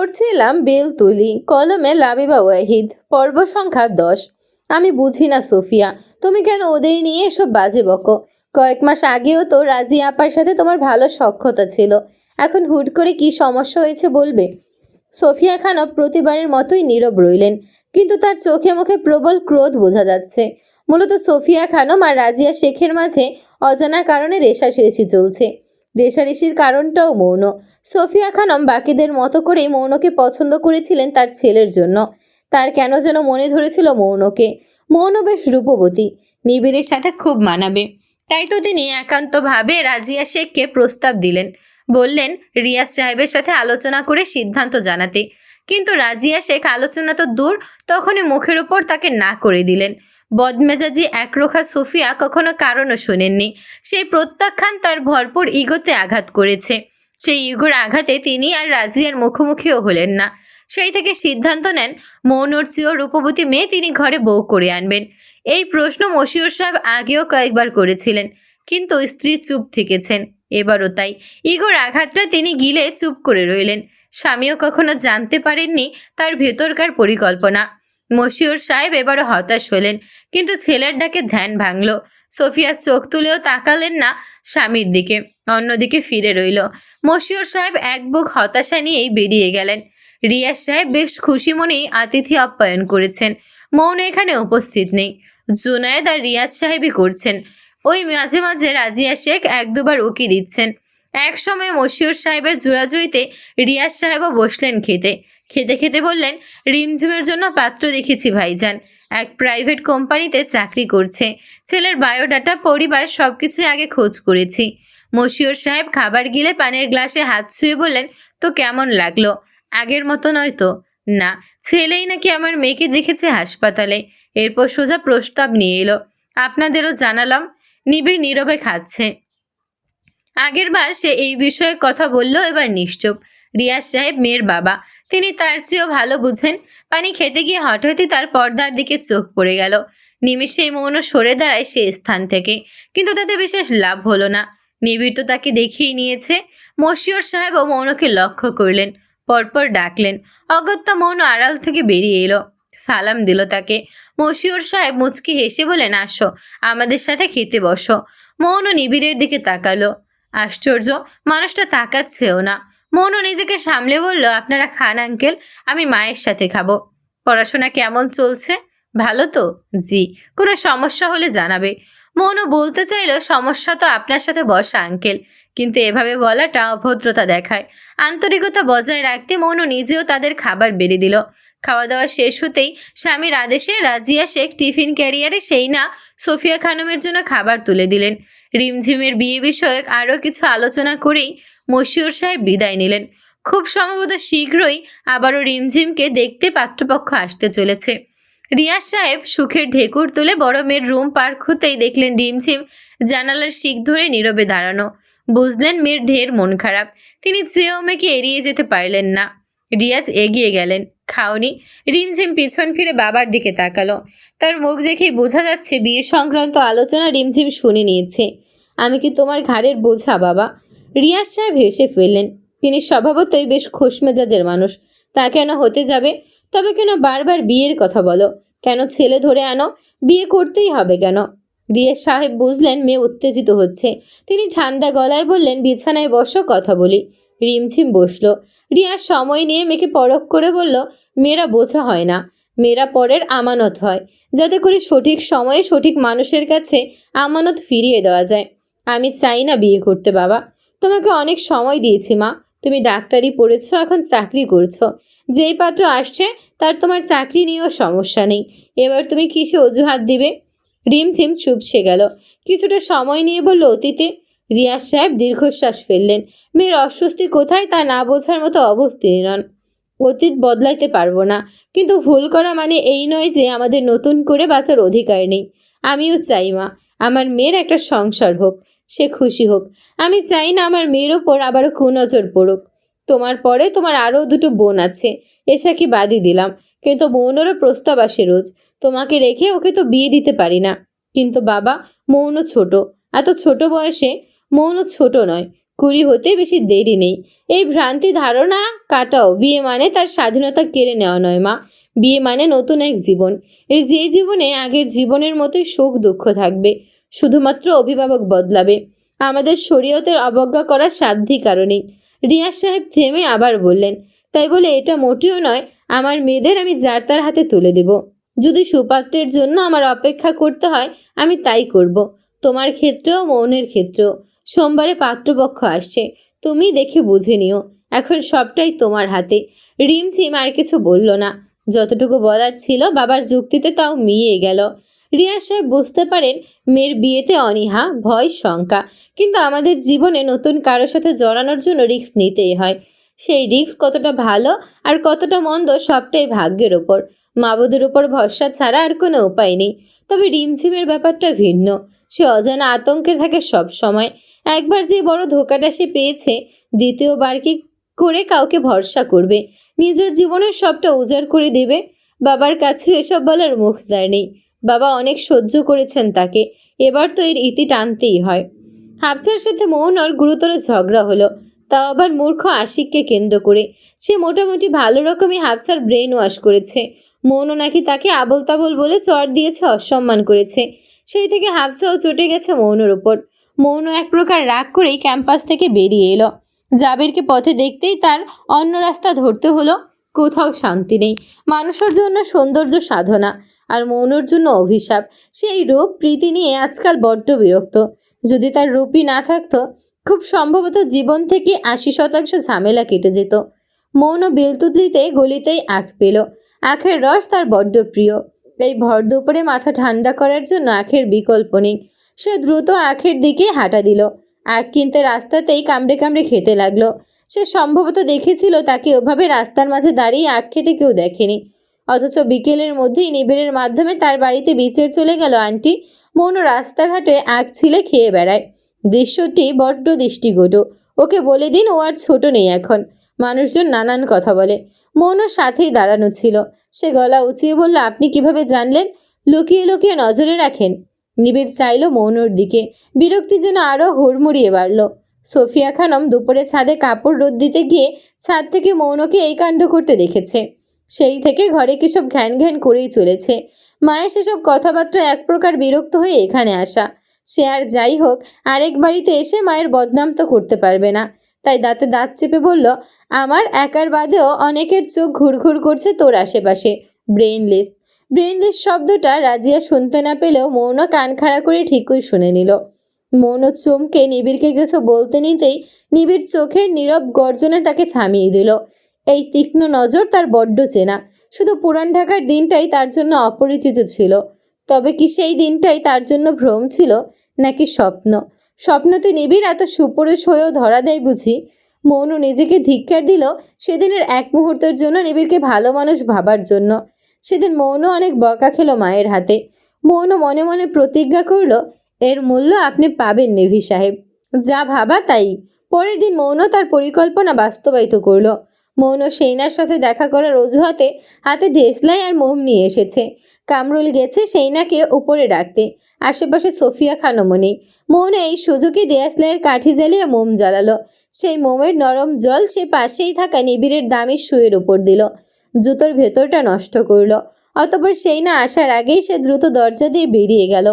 পড়ছিলাম বেলতুলি, কলমে লাবিবা ওয়াহিদ, পর্ব সংখ্যা 10। আমি বুঝি না সোফিয়া, তুমি কেন ওদের নিয়ে এসব বাজে বকো? কয়েক মাস আগেও তো রাজি আপার সাথে তোমার ভালো সখ্যতা ছিল। এখন হুট করে কি সমস্যা হয়েছে বলবে? সোফিয়া খানম প্রতিবারের মতোই নীরব রইলেন, কিন্তু তার চোখে মুখে প্রবল ক্রোধ বোঝা যাচ্ছে। মূলত সোফিয়া খানম আর রাজিয়া শেখের মাঝে অজানা কারণে রেষারেষি চলছে। রেষারেষির কারণটাও মৌন। সোফিয়া খানম বাকিদের মতো করেই মৌনকে পছন্দ করেছিলেন তার ছেলের জন্য। তার কেন যেন মনে ধরেছিল মৌনকে। মৌন বেশ রূপবতী, নিবিড়ের সাথে খুব মানাবে। তাই তো তিনি একান্তভাবে রাজিয়া শেখকে প্রস্তাব দিলেন। বললেন রিয়াজ সাহেবের সাথে আলোচনা করে সিদ্ধান্ত জানাতে। কিন্তু রাজিয়া শেখ আলোচনা তো দূর, তখনই মুখের উপর তাকে না করে দিলেন। বদমেজাজি একরোখা সোফিয়া কখনো কারণও শোনেননি। সেই প্রত্যাখ্যান তার ভরপুর ইগোতে আঘাত করেছে। সেই ইগোর আঘাতে তিনি আর রাজিয়ার মুখোমুখিও হলেন না। সেই থেকে সিদ্ধান্ত নেন মৌনর চেয়েও রূপবতী মেয়ে তিনি ঘরে বউ করে আনবেন। এই প্রশ্ন মশিউর সাহেব আগেও কয়েকবার করেছিলেন, কিন্তু স্ত্রী চুপ থেকেছেন। এবারও তাই। ইগোর আঘাতটা তিনি গিলে চুপ করে রইলেন। স্বামীও কখনো জানতে পারেননি তার ভেতরকার পরিকল্পনা। মশিউর সাহেব এবারও হতাশ হলেন, কিন্তু ছেলের ডাকে ধ্যান ভাঙল। সোফিয়া চোখ তুলেও তাকালেন না স্বামীর দিকে, অন্যদিকে ফিরে রইল। মশিউর সাহেব এক বুক হতাশা নিয়েই বেরিয়ে গেলেন। রিয়াজ সাহেব বেশ খুশি মনেই আতিথি আপ্যায়ন করেছেন। মৌন এখানে উপস্থিত নেই, জুনায়েদ আর রিয়াজ সাহেবই করছেন। ওই মাঝে মাঝে রাজিয়া শেখ এক দুবার উকি দিচ্ছেন। এক সময় মশিউর সাহেবের জোড়াজুড়িতে রিয়াজ সাহেবও বসলেন খেতে। খেতে খেতে বললেন, রিমঝিমের জন্য পাত্র দেখেছি ভাইজান। এক প্রাইভেট কোম্পানিতে চাকরি করছে। ছেলের বায়োডাটা, পরিবার সবকিছুই আগে খোঁজ করেছি। মশিউর সাহেব খাবার গিলে পানের গ্লাসে হাত ছুঁয়ে বললেন, তো কেমন লাগলো? আগের মতো নয় তো? না, ছেলেই নাকি আমার মেয়েকে দেখেছে হাসপাতালে। এরপর সোজা প্রস্তাব নিয়ে এলো। আপনাদেরও জানালাম। নিবিড় নীরবে খাচ্ছে। আগের বার সে এই বিষয়ে কথা বলল, এবার নিশ্চুপ। রিয়াজ সাহেব মেয়ের বাবা, তিনি তার চেয়েও ভালো বুঝেন। পানি খেতে গিয়ে হঠাৎই তার পর্দার দিকে চোখ পড়ে গেল। নিমিষেই মৌন সরে দাঁড়ায় সে স্থান থেকে, কিন্তু তাতে বিশেষ লাভ হলো না। নিবিড় তো তাকে দেখেই নিয়েছে। মশিউর সাহেবও মৌনকে লক্ষ্য করলেন, পরপর ডাকলেন। অগত্যা মৌন আড়াল থেকে বেরিয়ে এলো, সালাম দিল তাকে। মশিউর সাহেব মুচকি হেসে বলেন, আসো, আমাদের সাথে খেতে বসো। মৌন নিবিড়ের দিকে তাকালো। আশ্চর্য, মানুষটা তাকাচ্ছেও না। মৌন নিজেকে সামলে বলল, আপনারা খান আঙ্কেল, আমি মায়ের সাথে খাবো। পড়াশোনা কেমন চলছে? ভালো তো? জি। কোনো সমস্যা হলে জানাবে। মৌন বলতে চাইল, সমস্যা তো আপনার সাথে বসা আঙ্কেল, কিন্তু এভাবে বলাটা অভদ্রতা দেখায়। আন্তরিকতা বজায় রাখতে মৌন নিজেও তাদের খাবার বেড়ে দিল। খাওয়া দাওয়া শেষ হতেই স্বামীর আদেশে রাজিয়া শেখ টিফিন ক্যারিয়ারে সেই না সোফিয়া খানমের জন্য খাবার তুলে দিলেন। রিমঝিমের বিয়ে বিষয়ক আরও কিছু আলোচনা করেই মশিউর সাহেব বিদায় নিলেন। খুব সম্ভবত শীঘ্রই আবারও রিমঝিমকে দেখতে পাত্রপক্ষ আসতে চলেছে। রিয়াজ সাহেব সুখের ঢেকুর তুলে বড় মেয়ের রুম পার হতেই দেখলেন রিমঝিম জানালার শিক ধরে নীরবে দাঁড়ানো। বুঝলেন মেয়ের ঢের মন খারাপ। তিনি চেয়েও মেয়েকে এড়িয়ে যেতে পারলেন না। রিয়াজ এগিয়ে গেলেন, খাওনি? রিমঝিম পিছন ফিরে বাবার দিকে তাকালো। তার মুখ দেখেই বোঝা যাচ্ছে বিয়ে সংক্রান্ত আলোচনা রিমঝিম শুনে নিয়েছে। আমি কি তোমার ঘাড়ের বোঝা বাবা? রিয়াজ সাহেব হেসে ফেললেন। তিনি স্বভাবতই বেশ খোশমেজাজের মানুষ। তা কেন হতে যাবে? তবে কেন বারবার বিয়ের কথা বলো? কেন ছেলে ধরে আনো? বিয়ে করতেই হবে কেন? রিয়াজ সাহেব বুঝলেন মেয়ে উত্তেজিত হচ্ছে। তিনি ঠান্ডা গলায় বললেন, বিছানায় বসো, কথা বলি। রিমঝিম বসলো। রিয়াজ সময় নিয়ে মেয়েকে পরখ করে বলল, মেয়েরা বোঝা হয় না, মেয়েরা পরের আমানত হয়, যাতে করে সঠিক সময়ে সঠিক মানুষের কাছে আমানত ফিরিয়ে দেওয়া যায়। আমি চাই না বিয়ে করতে বাবা। তোমাকে অনেক সময় দিয়েছি মা। তুমি ডাক্তারি পড়েছো, এখন চাকরি করছো। যেই পাত্র আসছে তার তোমার চাকরি নিয়েও সমস্যা নেই। এবার তুমি কিসে অজুহাত দিবে? রিমঝিম চুপসে গেল। কিছুটা সময় নিয়ে বলল, অতীতে। রিয়াজ সাহেব দীর্ঘশ্বাস ফেললেন। মেয়ের অস্বস্তি কোথায় তা না বোঝার মতো অবস্থিতি নন। অতীত বদলাইতে পারবো না, কিন্তু ভুল করা মানে এই নয় যে আমাদের নতুন করে বাঁচার অধিকার নেই। আমিও চাই মা, আমার মেয়ের একটা সংসার হোক, সে খুশি হোক। আমি চাই না আমার মেয়ের ওপর আবারও কুনজর পড়ুক। তোমার পরে তোমার আরও দুটো বোন আছে, এসাকে বাদই দিলাম, কিন্তু মৌনেরও প্রস্তাব আসে রোজ। তোমাকে রেখে ওকে তো বিয়ে দিতে পারি না। কিন্তু বাবা, মৌন ছোট, এত ছোট বয়সে। মৌন ছোট নয়, কুড়ি হতে বেশি দেরি নেই। এই ভ্রান্তি ধারণা কাটাও। বিয়ে মানে তার স্বাধীনতা কেড়ে নেওয়া নয় মা। বিয়ে মানে নতুন এক জীবন। এই যে জীবনে আগের জীবনের মতোই সুখ দুঃখ থাকবে, শুধুমাত্র অভিভাবক বদলাবে। আমাদের শরীয়তের অবজ্ঞা করার সাধ্যই কারণেই। রিয়াজ সাহেব থেমে আবার বললেন, তাই বলে এটা মোটেও নয় আমার মেয়েদের আমি যার তার হাতে তুলে দেব। যদি সুপাত্রের জন্য আমার অপেক্ষা করতে হয় আমি তাই করব। তোমার ক্ষেত্রেও মৌনের ক্ষেত্রেও। সোমবারে পাত্রপক্ষ আসছে, তুমি দেখে বুঝে নিও। এখন সবটাই তোমার হাতে। রিমঝিম আর কিছু বলল না। যতটুকু বলার ছিল বাবার যুক্তিতে তাও মিলিয়ে গেল। রিয়াজ সাহেব বুঝতে পারেন মেয়ের বিয়েতে অনীহা, ভয়, শঙ্কা, কিন্তু আমাদের জীবনে নতুন কারোর সাথে জড়ানোর জন্য রিস্ক নিতেই হয়। সেই রিস্ক কতটা ভালো আর কতটা মন্দ সবটাই ভাগ্যের ওপর। মাবুদের উপর ভরসা ছাড়া আর কোনো উপায় নেই। তবে রিমঝিমের ব্যাপারটা ভিন্ন। সে অজানা আতঙ্কে থাকে সব সময়। একবার যে বড় ধোকাটা সে পেয়েছে, দ্বিতীয়বার কি করে কাউকে ভরসা করবে? নিজের জীবনের সবটা উজাড় করে দেবে? বাবার কাছে এসব বলার মুখ তার নেই। বাবা অনেক সহ্য করেছেন তাকে, এবার তো এর ইতি টানতেই হয়। হাফসার সাথে মৌনর গুরুতর ঝগড়া হলো, তাও আবার মূর্খ আশিককে কেন্দ্র করে। সে মোটামুটি ভালো রকমই হাফসার ব্রেন ওয়াশ করেছে। মৌনও নাকি তাকে আবল তাবল বলে চড় দিয়েছে, অসম্মান করেছে। সেই থেকে হাফসাও চটে গেছে মৌনর উপর। মৌন এক প্রকার রাগ করেই ক্যাম্পাস থেকে বেরিয়ে এলো। জাবেরকে পথে দেখতেই তার অন্য রাস্তা ধরতে হলো। কোথাও শান্তি নেই। মানুষের জন্য সৌন্দর্য সাধনা, আর মৌনর জন্য অভিশাপ। সেই রূপ প্রীতি নিয়ে আজকাল বড্ড বিরক্ত। যদি তার রূপই না থাকতো, খুব সম্ভবত জীবন থেকে 80% ঝামেলা কেটে যেত। মৌন বেলতুতলিতে গলিতেই আখ পেল। আখের রস তার বড্ড প্রিয়। এই ভর দুপুরে মাথা ঠান্ডা করার জন্য আখের বিকল্প নেই। সে দ্রুত আখের দিকে হাঁটা দিল। আখ কিনতে রাস্তাতেই কামড়ে কামড়ে খেতে লাগলো। সে সম্ভবত দেখেছিল তাকে ওভাবে রাস্তার মাঝে দাঁড়িয়ে আখ খেতে কেউ দেখেনি। অথচ বিকেলের মধ্যেই নিবিড়ের মাধ্যমে তার বাড়িতে বিচার চলে গেল আন্টি। মৌন রাস্তাঘাটে আখ ছিলে খেয়ে বেড়ায়। দৃশ্যটি বড্ড দৃষ্টিকটু। ওকে বলে দিন ও আর ছোট নেই এখন। মানুষজন নানান কথা বলে। মৌনর সাথেই দাঁড়ানো ছিল। সে গলা উঁচিয়ে বলল, আপনি কিভাবে জানলেন? লুকিয়ে লুকিয়ে নজরে রাখেন? নিবিড় চাইল মৌনর দিকে। বিরক্তি যেন আরও হুড়মুড়িয়ে বাড়ল। সোফিয়া খানম দুপুরে ছাদে কাপড় রোদ দিতে গিয়ে ছাদ থেকে মৌনকে এই কাণ্ড করতে দেখেছে। সেই থেকে ঘরে কিসব ঘ্যান ঘ্যান করেই চলেছে। মায়ের সেসব কথাবার্তা এক প্রকার বিরক্ত হয়ে এখানে আসা। সে আর যাই হোক, আরেক বাড়িতে এসে মায়ের বদনাম তো করতে পারবে না। তাই দাঁতে দাঁত চেপে বলল, আমার একার বাদেও অনেকের চোখ ঘুরঘুর করছে তোর আশেপাশে। ব্রেইনলেস। ব্রেইনলেস শব্দটা রাজিয়া শুনতে না পেলেও মৌন কান খাড়া করে ঠিকই শুনে নিল। মৌন চমকে নিবিড়কে কিছু বলতে নিতেই নিবিড় চোখের নীরব গর্জনে তাকে থামিয়ে দিল। এই তীক্ষ্ণ নজর তার বড্ড চেনা। শুধু পুরান ঢাকার দিনটাই তার জন্য অপরিচিত ছিল। তবে কি সেই দিনটাই তার জন্য ভ্রম ছিল, নাকি স্বপ্ন? স্বপ্নতে নিবিড় এত সুপুরুষ হয়েও ধরা দেয় বুঝি? মৌন নিজেকে ধিক্কার দিল সেদিনের এক মুহূর্তের জন্য নিবিড়কে ভালো মানুষ ভাবার জন্য। সেদিন মৌন অনেক বকা খেলো মায়ের হাতে। মৌন মনে মনে প্রতিজ্ঞা করল, এর মূল্য আপনি পাবেন নেভি সাহেব। যা ভাবা তাই। পরের দিন মৌন তার পরিকল্পনা বাস্তবায়িত করলো। মৌন সেইনার সাথে দেখা করার অজুহাতে হাতে ঢেসলাই আর মোম নিয়ে এসেছে। কামরুল গেছে সেইনাকে উপরে ডাকতে। আশেপাশে সোফিয়া খানমও নেই। মৌন এই সুযোগে দেয়াসলাইয়ের কাঠি জ্বালিয়ে মোম জ্বালালো। সেই মোমের নরম জল সে পাশেই থাকা নিবিড়ের দামি শুয়ের উপর দিল। জুতোর ভেতরটা নষ্ট করলো। অতঃপর সেইনা আসার আগেই সে দ্রুত দরজা দিয়ে বেরিয়ে গেল।